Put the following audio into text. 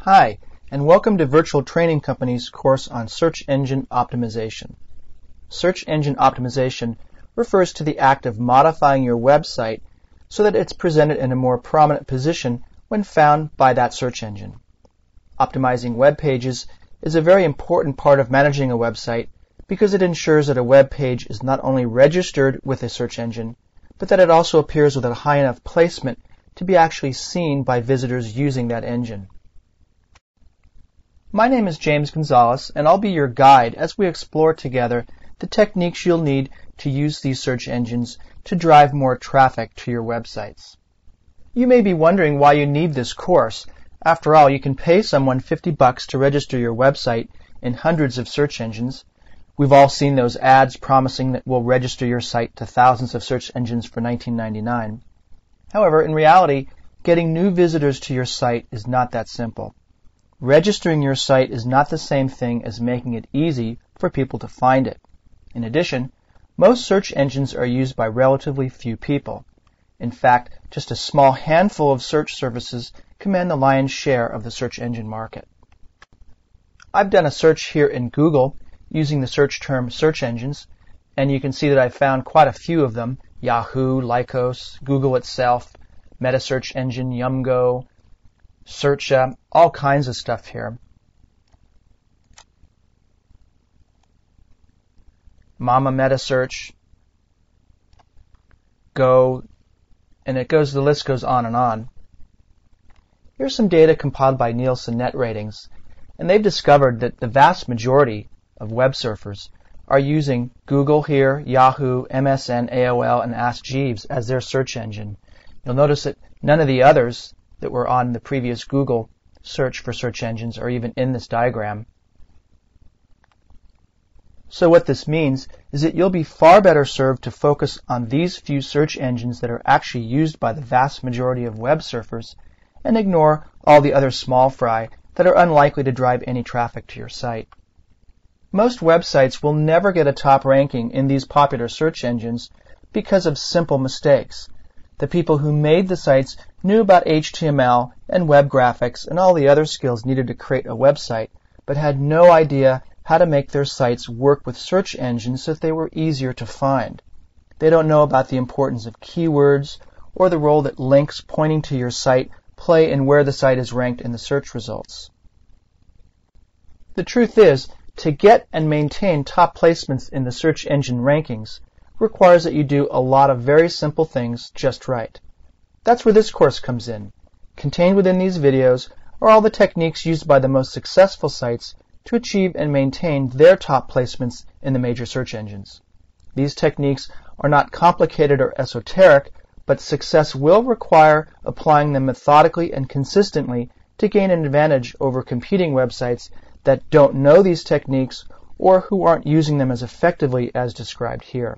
Hi, and welcome to Virtual Training Company's course on search engine optimization. Search engine optimization refers to the act of modifying your website so that it's presented in a more prominent position when found by that search engine. Optimizing web pages is a very important part of managing a website because it ensures that a web page is not only registered with a search engine, but that it also appears with a high enough placement to be actually seen by visitors using that engine. My name is James Gonzalez, and I'll be your guide as we explore together the techniques you'll need to use these search engines to drive more traffic to your websites. You may be wondering why you need this course. After all, you can pay someone $50 to register your website in hundreds of search engines. We've all seen those ads promising that we'll register your site to thousands of search engines for $19.99. However, in reality, getting new visitors to your site is not that simple. Registering your site is not the same thing as making it easy for people to find it. In addition, most search engines are used by relatively few people. In fact, just a small handful of search services command the lion's share of the search engine market. I've done a search here in Google using the search term search engines, and you can see that I've found quite a few of them: Yahoo, Lycos, Google itself, Meta Search Engine, Yumgo, Searcha, all kinds of stuff here. Mama Meta Search, Go, and the list goes on and on. Here's some data compiled by Nielsen Net Ratings, and they've discovered that the vast majority of web surfers are using Google here, Yahoo, MSN, AOL, and Ask Jeeves as their search engine. You'll notice that none of the others that were on the previous Google search for search engines are even in this diagram. So what this means is that you'll be far better served to focus on these few search engines that are actually used by the vast majority of web surfers and ignore all the other small fry that are unlikely to drive any traffic to your site. Most websites will never get a top ranking in these popular search engines because of simple mistakes. The people who made the sites knew about HTML and web graphics and all the other skills needed to create a website, but had no idea how to make their sites work with search engines so that they were easier to find. They don't know about the importance of keywords or the role that links pointing to your site play in where the site is ranked in the search results. The truth is, to get and maintain top placements in the search engine rankings requires that you do a lot of very simple things just right. That's where this course comes in. Contained within these videos are all the techniques used by the most successful sites to achieve and maintain their top placements in the major search engines. These techniques are not complicated or esoteric, but success will require applying them methodically and consistently to gain an advantage over competing websites that don't know these techniques or who aren't using them as effectively as described here.